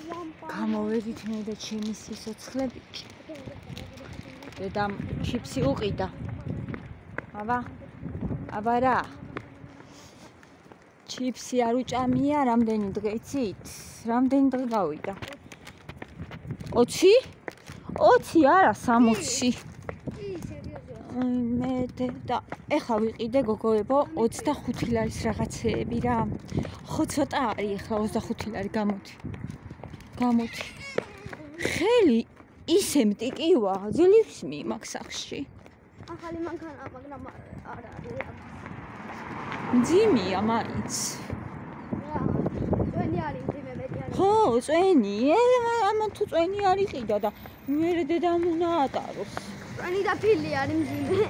გამოვედით მე და ჩემი სიცოცხლე. დედამ ჩიფსი უყიდა. აბა რა. ჩიფსი არ უჭამია რამდენი დღე იცით? რამდენი დღე გავიდა? 20? 20 არა 60. მე და ეხა ვიყიდე გოგოებო 25 ლარის რაღაცეები რა. ხო ცოტა არის ეხლა 25 ლარი გამოდი. ხელი ისე მტიკივა, ძლივს მიმაქ სახში. ახალი მანქანა, მაგრამ არ არის. მძიმეა მაინც. რა, წვენი არის მძიმე მეტი არის. ხო, წვენი. ამან თუ წვენი არ იყიდა და მე დედამ უნდა ატაროს. წვენი და ფილი არის მძიმე.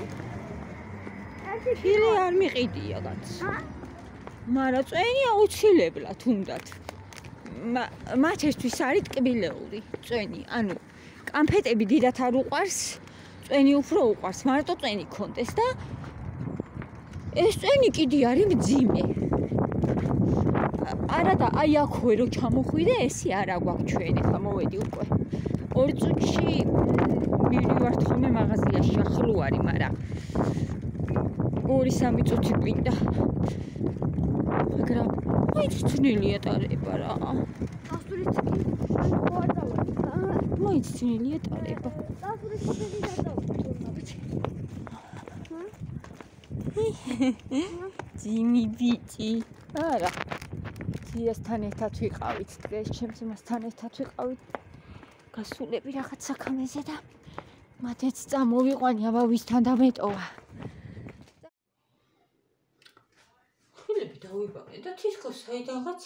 ფილი არ მიყიდია კაც. მაგრამ წვენი აუცილებლად უნდათ. მათთვის არის ტკბილეული წვენი. ანუ კანფეტები დიდათ არ უყვარს, წვენი უფრო უყვარს, მარტო წვენი კონდეს და ეს წვენი კიდე არის მძიმე. არა და აი აქვე რო ჩამოხვიდე, ესე არა გვაქვს ჩვენ, ახლა მოვედი უკვე. 2 წუთში მივივართ ხოლმე მაღაზიაში, ახლო არის, მაგრამ 2-3 წუთი გვინდა. მაგრამ მაინც ძნელია ტარება რა. მაინც ძნელია ტარება. ძიმი ბიჭი. არა. ძიასთან ერთად ვიყავით დღეს, ჩემს იმასთან ერთად ვიყავით. გასულები რაღაც საქმეზე და მათეც წამოვიყვანი, აბა ვისთან დამეტოვა. ხილები დავიბანე და თითქოს საიდანღაც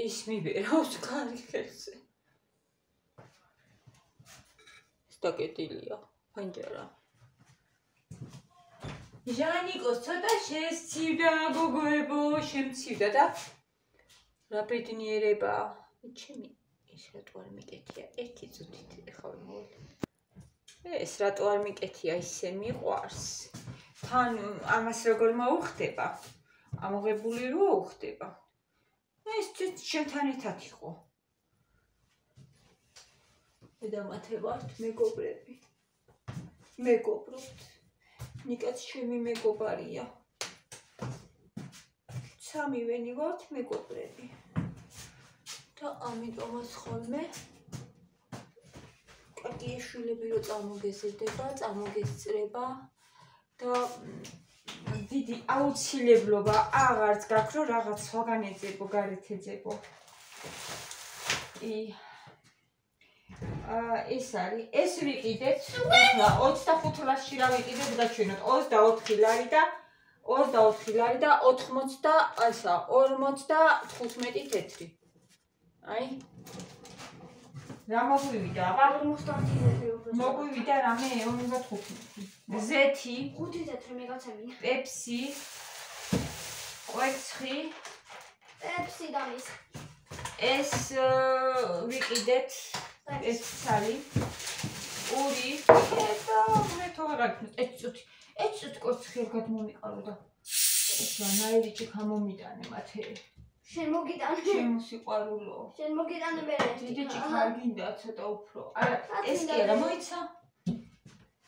ის მიბერავს კარი ხელზე. სტაკეტილია ფანჯარა. ჟანიკოს ცოტა შესცივდა გოგოებო, შემცივდა და რა ბედნიერება. ჩემი ეს რატო არ მიკეთია? 1 წუთით ეხლა მოვიდა. ეს რატო არ მიკეთია? ისე მიყვარს. თან ამას როგორ მოუხდება? ამოღებული რო უხდება. ეს ჩემთან ერთად იყო. დედამათე ვართ მეგობრები. მეგობრობთ. ნიკაც ჩემი მეგობარია. სამივენი ვართ მეგობრები. და ამიტომაც ხოლმე კარგი შვილები რო წარმოგეზრდება, წარმოგესწრება და დიდი აუცილებლობა აღარც გაქვს რომ რაღაც სხვაგან ეძებო, გარეთ ეძებო. ეს არის, ეს ვიყიდეთ, ახლა 25 ლარში რა ვიყიდეთ გაჩვენოთ 24 ლარი და 45 თეთრი. აი. რა მოგვივიდა, აბა? 50 თეთრი უფრო. მოგვივიდა რამე 45. ზეთი, 5 თეთრი მიგაცემია. პეპსი, კვერცხი, პეპსი და მის. ეს ვიყიდეთ, ეს ცალი, პური და მე თორად 1 წუთი კვერცხი არ გადმომიყარო და ეს რანაირიჭი გამომიტანე მათე. შენ მოგიტანე. ჩემო სიყვარულო. შენ მოგიტანე მე. დიდი ჭიქარ გინდა ცოტა უფრო. არა, ეს კი არა მოიცა.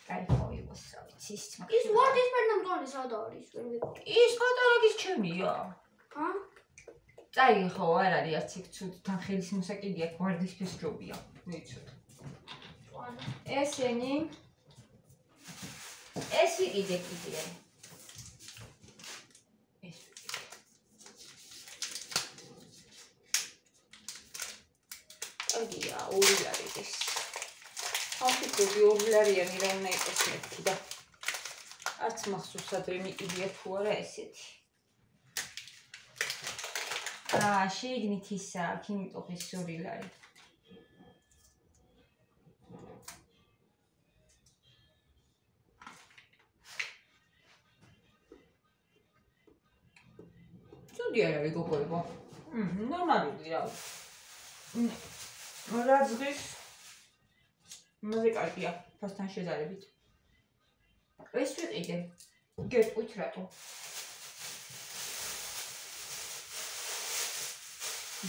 კაი ხო იყოს, რა ვიცი, ის მაგ. ის ვარდის პერნამტონი სად არის? ის კატალოგის ჩემია. ჰა? წაი ხო, არ არის არც იქ ცუდ თან ხელის მოსაკიდია, გვარდისფრის ჯობია. ვიცით. ესენი ეს ვიყიდე კიდე. აგია 2 ლარი ეს. ახლა 2 ლარიანი რა უნდა იყოს მეთქი და არც მახსოვს ადრე მიყიდია თუ არა ესეთი. შეგნით ისა, კინიტოხის 2 ლარი. ცუდი არ არის გოგოებო. ნორმალური რა. რაზღის მაზე კარგია ფასთან შედარებით. ეს ვიყიდე. გეტყვით რატო?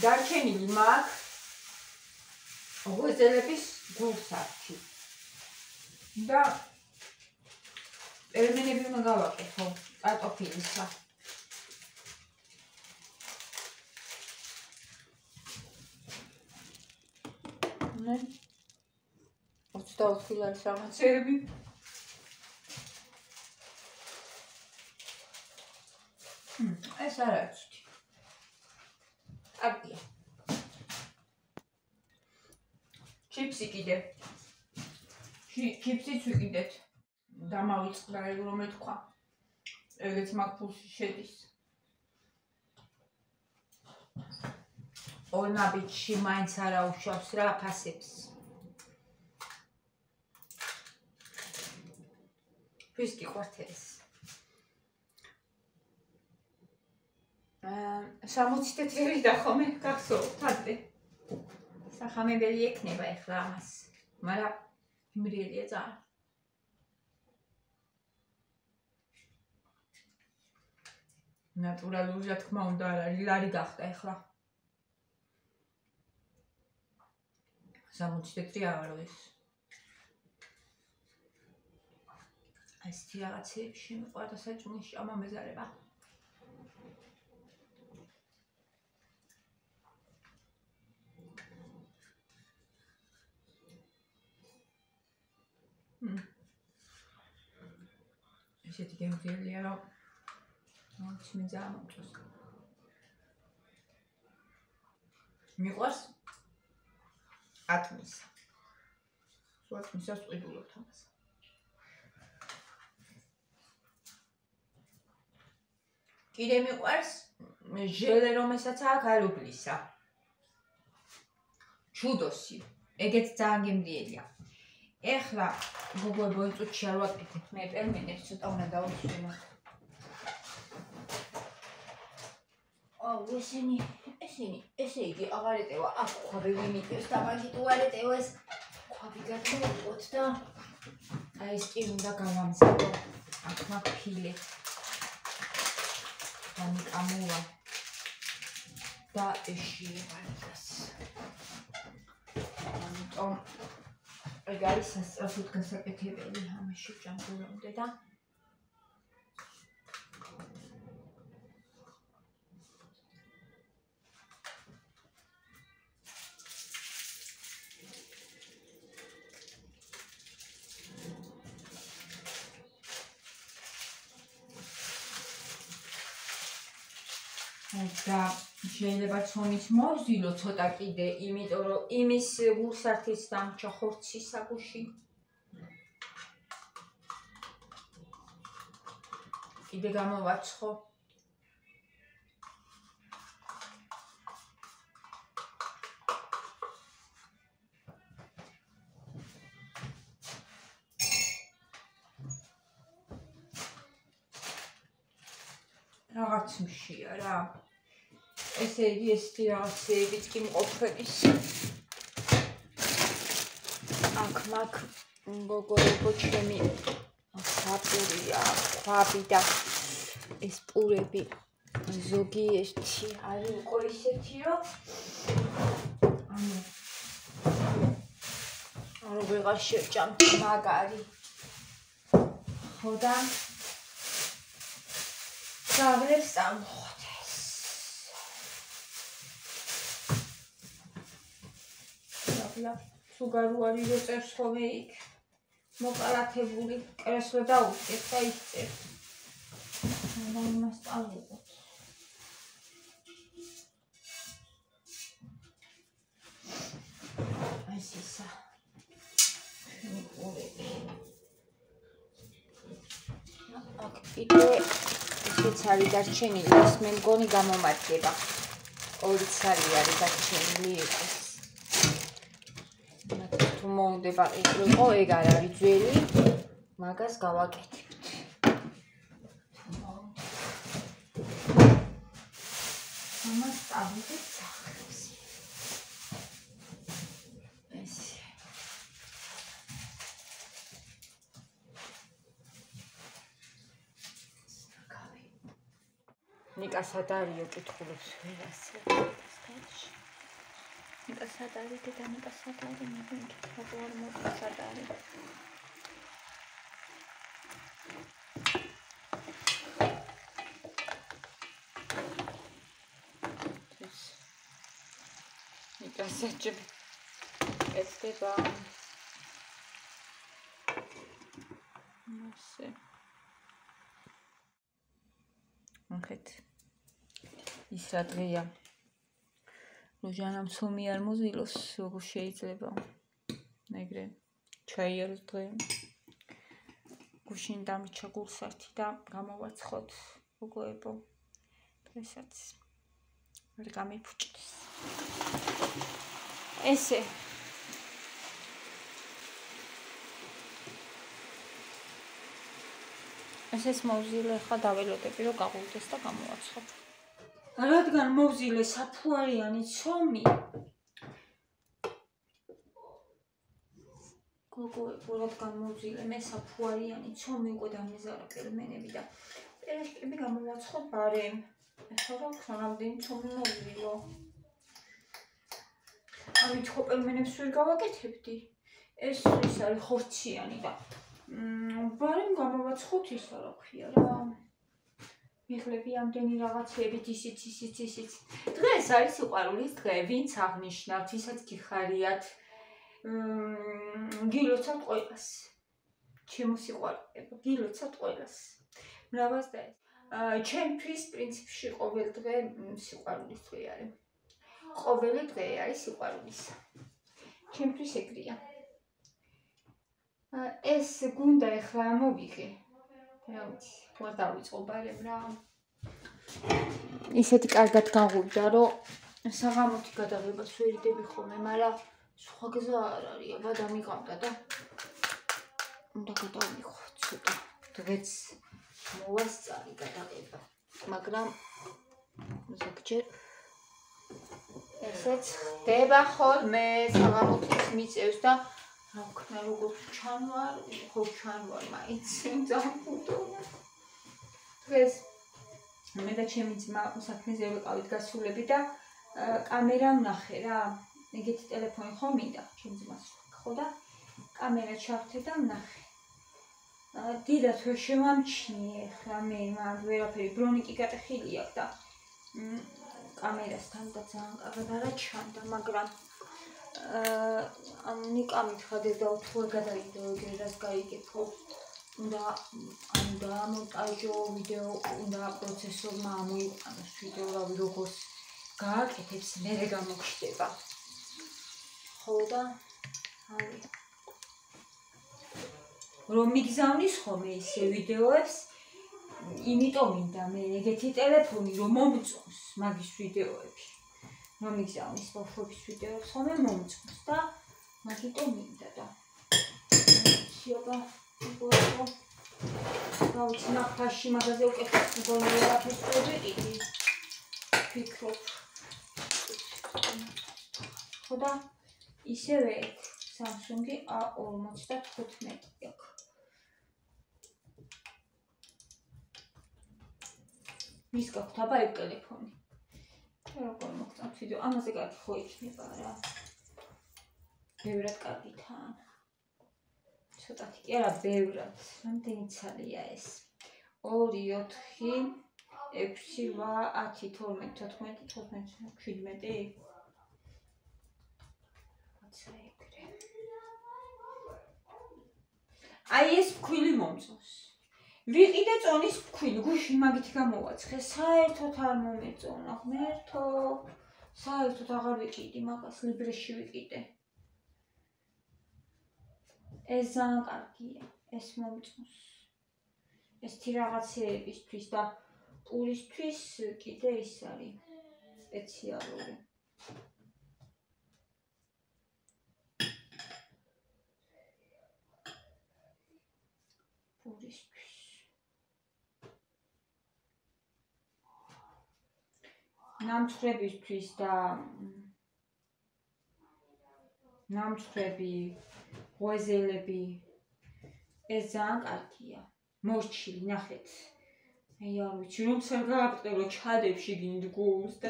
დარჩენილი მაქვს ღუზელების გულსართი და პერმენები უნდა გავაკეთო კარტოფილისა. ნე 24 ლარი სამაცერები. ეს არ არის. აკია. ჩიპსი კიდე. ჩიპსიც ვიყიდეთ. დამავიწყდა რომ ეთქვა. ეგეც მაგ ფულში შედის. ორნაბიჯში მაინც არა უშავს რა ფასებს. ვის გიყვართ ეს? 60 თეთრი და ხომე გახსოვთ ადრე. სახამებელი ექნება ახლა ამას. მაგრამ იმრიელია ძალიან. ნატურალური რა თქმა უნდა არ არის, ლარი გახდა ახლა. 60 თეთრი აღარ არის. ასეთი რაღაცები შემიყვარდა საჭმელში ამამეზარება. ესეთი გემრიელია რომ მოიც მე ძალიან მომწონს. მიყვარს ატმისა. სულ ვყიდულობთ ამას. კიდე მიყვარს ჟელე რომელსაც აქვს ალუბლისა. ჩუდოსი. ეგეც ძალიან გემრიელია. ეხლა გოგოებო იმ წუთში არ ვაკეთებ მე პერმენებს ცოტა უნდა დავუსვინო. ესენი ესე იგი აღარ ეტევა აქ ქვაბი ვიმიტევს და მაგით უარეტევა ეს ქვაბი გადმოვიყოთ და აი ეს კი უნდა გავამზადო. აქ მაქვს ფილე. ამიკამოვა და ეშიევარდას. ამიტომ ეგ არის სასწრაფოდ გასაკეთებელი ამაში ჯანმრთელობდე და და შეიძლება ცომით მოვზილო ცოტა კიდე, იმიტომ რომ იმის გულსართის დამჭა ხორცი საგუში. კიდე გამოვაცხო. რაღაც მშია რა. ესე იგი ესეთი რაღაცეებით კი მყოფების. აქ მაგ გოგოებო ჩემი საპურია, ქვაბი და ეს პურები ზოგიერთი არის უკვე ისეთი რომ ანუ ვეღარ შევჭამთ მაგარი. ხო და გავლებს ამოხდეს. სუგარუარი რო წერს ხოლმე იქ მოკალათებული კრესლო დაუჭერთ და ისწერთ. და იმას წავიღოთ. ეს ისა. აქ კიდე ისიც არის დარჩენილი, ეს მე მგონი გამომადგება. 2 ცალი არის დარჩენილი ეს. თუ მომდება იყო, ეგ არ არის ძველი, მაგას გავაკეთებთ. ამას წავიდეთ სახლს. ესე. ნიკას ადარიო კითხულობს ვერასე. დედანიკა სად არის? დედანიკა სად არის? მიგონი რატო არ მოდი სად არის? Saçım Esteban Nasıl? Evet. İsradriya. Rojanam somi ar mozilos როგორ შეიძლება. ეგრე ჩაიაროს დღე. გუშინ დამიჩა გულსართი და გამოვაცხოთ გოგოებო. დღესაც ვერ გამიფუჭდეს. ესე ეს მოვზილე ხა დაველოდები რომ გაღვიდეს და გამოვაცხოთ. რადგან მოვზილე საფუარიანი ცომი გოგოებო რადგან მოვზილე მე საფუარიანი ცომი უკვე დამეზარა პელმენები და პერაშკები გამოვაცხოთ ბარემ. ეხლა რა ვქნა რამდენი ცომი მოვზილო. ამით ხო პელმენებს ვერ გავაკეთებდი. ეს ის არის ხორციანი და ბარემ გამოვაცხოთ ის რა ქვია რა. მიღლები ამდენი რაღაცეებით ისიც. დღეს არის სიყვარულის დღე, ვინც აღნიშნავთ, ვისაც გიხარიათ. გილოცავთ ყველას. ჩემო სიყვარულებო, გილოცავთ ყველას. მრავალს და ეს. ჩემთვის პრინციპში ყოველ დღე სიყვარულის დღე არის. ყოველი დღე არის სიყვარულისა. ჩემთვის ეგრეა. ეს გუნდა ეხლა მოვიღე. რა ვიცი, ვარ დავიწყო ბარემ რა. ისეთი კარგად გაღვივდა, რომ საღამოთი გადაღებას ვერიდები ხოლმე, მაგრამ სხვა გზა არ არის, აბა დამიღამდა და უნდა გადავიღო ცოტა. დღეც მოვასწარი გადაღება, მაგრამ ზოგჯერ ესეც ხდება ხოლმე, საღამოთის მიწევს და რა ვქნა როგორ ჩანვარ, ხო ჩანვარ მაინც დამფუტო. დღეს მე და ჩემი ძმა საქმეზე ვიყავით გასულები და კამერა ვნახე რა. ეგეთი ტელეფონი ხო მინდა, ჩემი ძმას ხო და კამერა ჩავთე და ვნახე. დიდად ვერ შემამჩნიე ხა მე მაგ ვერაფერი ბრონიკი გატეხილი აქვს და კამერასთან და ძალიან კარგად არა ჩანდა, მაგრამ ნიკამით ხადერდა თუ გადაიდო ეგრას გაიგებო. უნდა მონტაჟო ვიდეო, უნდა პროცესორმა ამოიყვანოს ვიდეო, რავი როგორც გააკეთებს, მერე გამოგხდება. ხო და აი რომ მიგზავნის ხოლმე ისე ვიდეოებს, იმიტომ მინდა მე ეგეთი ტელეფონი რომ მომწონს მაგის ვიდეოები. რომ მიგზავნის ბავშვების ვიდეოებს ხოლმე მომწონს და მაგიტომ მინდა და შეიძლება უყურებო. რა ვიცი, ნახტაში მაგაზე უკეთეს მგონი ვერაფერს ვერ ვიყიდი. ვფიქრობ. ხო და ისევე ეგ Samsung A55 აქვს. მის გაქვთ აბა ეგ ტელეფონი. როგორ მოგწონთ ვიდეო? ამაზე კარგი ხო იქნება რა. ბევრად კარგი თან. ცოტათი კი არა, ბევრად. რამდენი ცალია ეს? 2 4 6 8 10 12 14 17. აი ეს ფქვილი მომწონს. ვიყიდე წონის ფქვილი, გუშინ მაგით გამოვაცხე, საერთოდ არ მომეწონა, ღმერთო. საერთოდ აღარ ვიყიდი მაგას, ლიბრეში ვიყიდე. ეს ძალიან კარგია, ეს მომწონს. ეს თი რაღაცეებისთვის და პურისთვის კიდე ის არის სპეციალური. პურისთვის. ნამცხრებისთვის და ნამცხრები, ღვეზელები ეს ძალიან კარგია. მორჩილი, ნახეთ. აი არ ვიცი, რომც არ გააგწევრო ჩადებში გინდ გულს და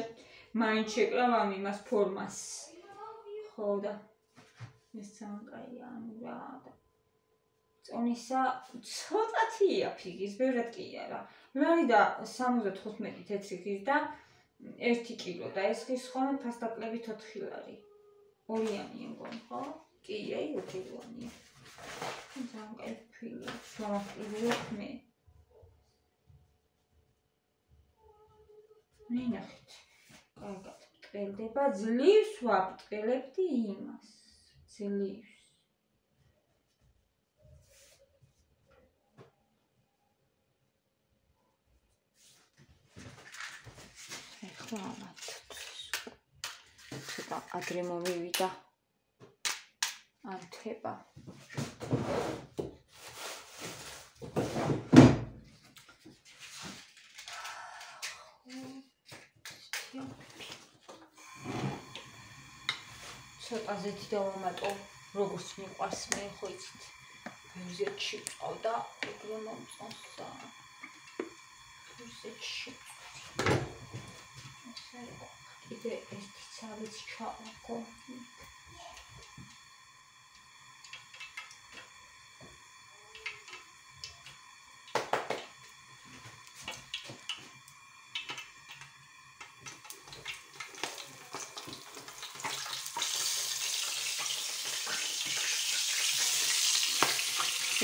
მაინც შეკრავამ იმას ფორმას. ხო და ეს ძალიან კაია, ანუ რა და წონისა ცოტათია ფიგის, ბევრად კი არა. რა არის და 75 თეთრი ღირი და 1 კილო და ეს ღირი სხვა ფასდაკლებით 4 ლარი. ორიანია მგონი, ხო? კი, აი 2 კილოანია. ძალიან კაი ფილი, შევასწავლებ მე. ნახეთ. კარგად. ტრელდება ძლივს ვაპტრელებდი იმას. ძლივს. ეხლა ცოტა ადრე მომივიდა ანთება. ცოტა ზეთი დავამატო, როგორც მიყვარს მე, ხო იცით. ზეთში ყავდა, ეგრე მომწონს და ზეთში. კიდე ერთი ცალიც ჩავაკო.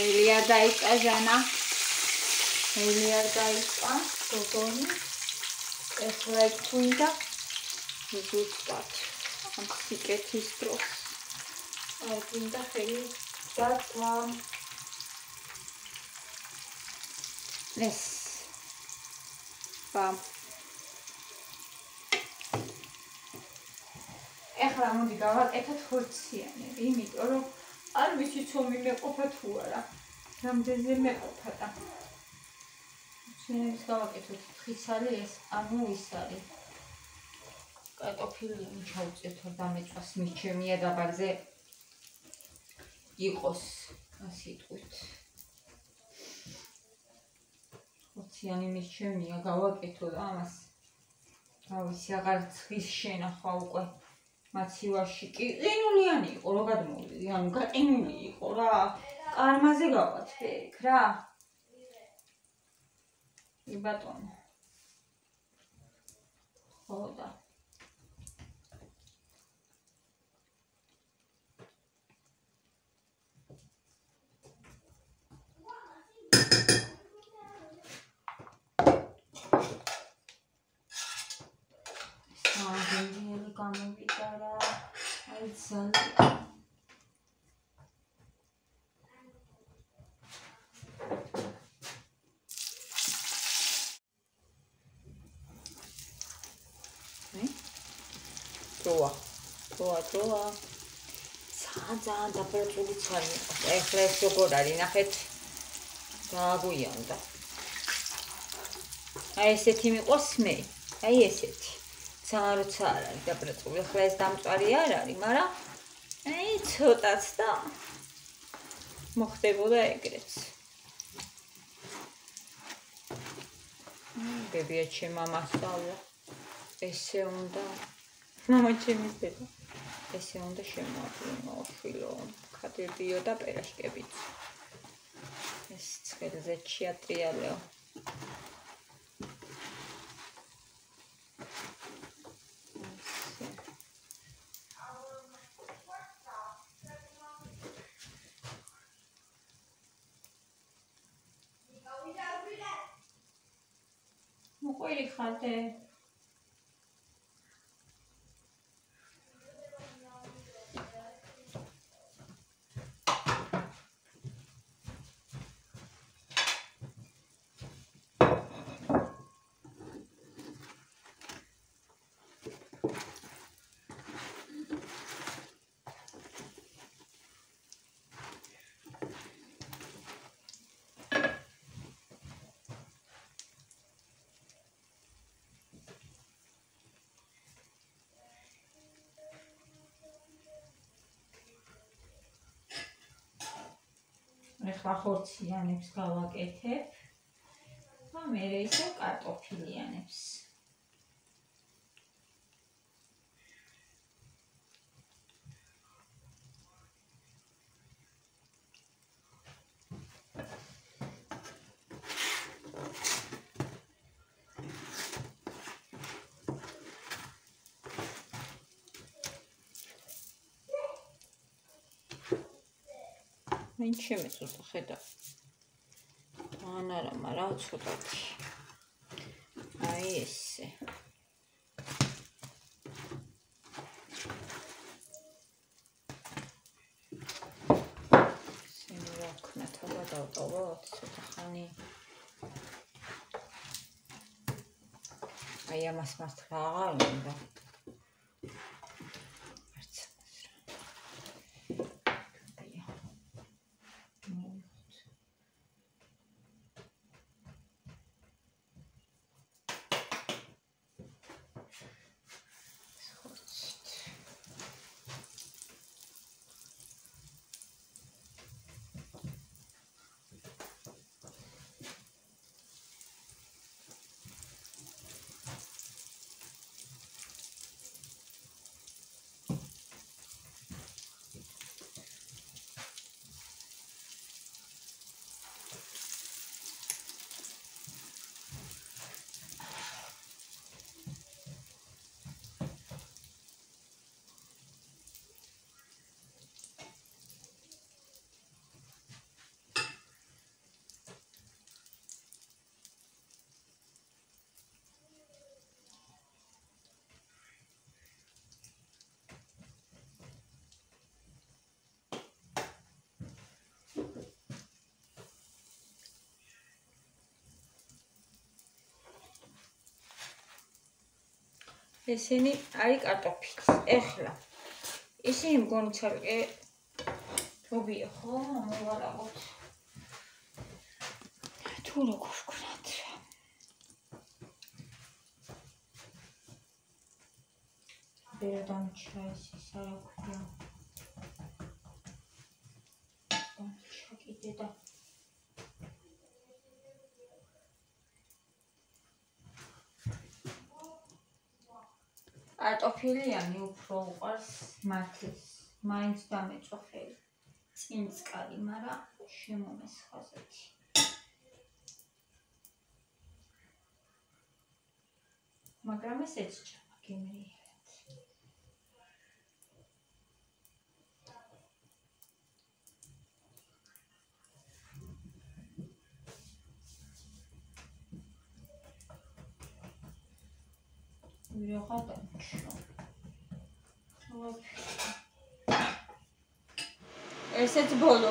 ელია დაიწყა ჟანა. ელია დაიწყა გოგონი. ეხლა თუნდა ზუსტად ამ სიკეთის დროს. არ გინდა ხელი დაწვა. ეს ბამ. ეხლა მოდი გავაკეთოთ ხორციანები, იმიტომ რომ არ ვიცი ცომი მეყოფა თუ არა. რამდენზე მეყოფა და ხორციანებს გავაკეთოთ. თხიცალი ეს, ანუ ის არის. კარტოფილი ჩავწევთ რომ დამეწვას მიჩემია დაბალზე იყოს, ასე იტყვით. ხორციანი მიჩემია გავაკეთო და ამას რა ვიცი აღარ ცხის შენახვა უკვე. მაცივაში კი ყინულიანი იყო, რა გადმოვიდი, ანუ გაყინული იყო რა. კარმაზე გავაკეთე რა. ი ბატონო. ხო და საგენიერი გამოვიდა რა. აი ძალიან დროა. ძალიან დაბალწული ცალი იყო. ეხლა ეს როგორ არის, ნახეთ. გააგვიანდა. აი ესეთი მიყვარს მე. აი ესეთი. ძალიან როცა არ არის დაბალწული. ეხლა ეს დამწვარი არ არის, მაგრამ აი ცოტაც და მოხდებოდა ეგრეც. ბებია ჩემ მამასწავლა. ესე უნდა მამა ჩემი დედა. ესე უნდა შემოაყენო შვილო. ქადებიო და პერაშკებით. ეს ცხელზე ჩიატრიალეო. მოყვილი ხალე. ეხლა ხორციანებს გავაკეთებ და მერე ისე კარტოფილიანებს. მე ჩემს უბრალოდ ხედავ. არა, რა ცოტათი. აი ესე. სინოქნა თავად დავტოვოთ ცოტა ხანი. აი ამას მართლა აღარ უნდა. ესენი არის კარტოფილი. ეხლა ისინი მგონი ცალკე თობია ხო? მოვარაგოთ. თუ როგორ ვქნათ. ვერ დამჭრა ეს არა ქვია. დამჭრა კიდე და კარტოფილიანი უფრო უყვარს მათეს, მაინც დამეწოხელი. წინწკარი, მაგრამ შემომესხაზეთი. მაგრამ ესეც ჭამა გემრიელად. ვიღა დამჭრა. ესეც ბოლო.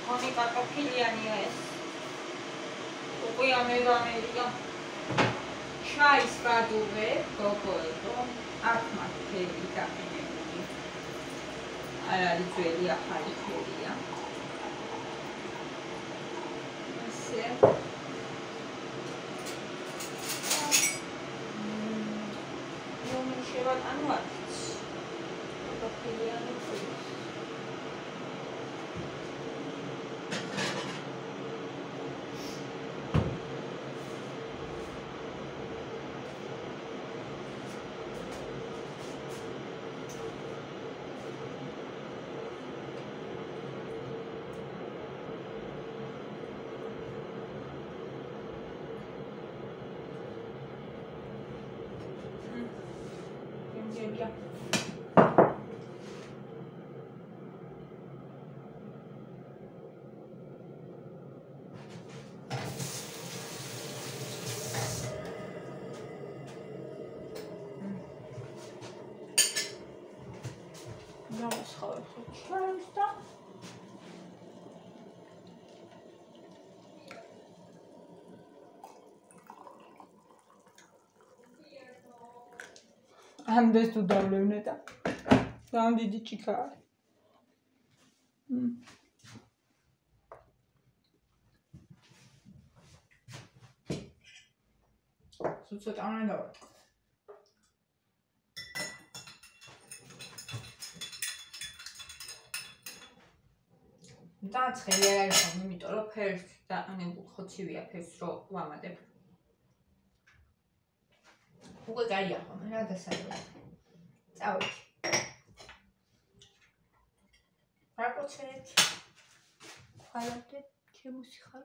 ხონი კარტოფილიანია ეს. უკვე ამერია. ჩაის გადუვე, გოგოებო. აქ მათ ფერი დაყენებული. არ არის ძველი, ახალი ფერია. ასე. ანუ არის კარტოფილიანი ფერი. Ja. Vamos a ver qué está. Andes tu davlevneta. Tam dedi çıkar. Suçut anne var. და ცხელი არ არის, იმიტომ რომ ფერს და ხოცივია ფერს რო ვამადებ. უკვე კარგია ხოლმე რა დასაწყისი. წავედი. რა გოცეთ? ხალხი ჩემოსიხარ.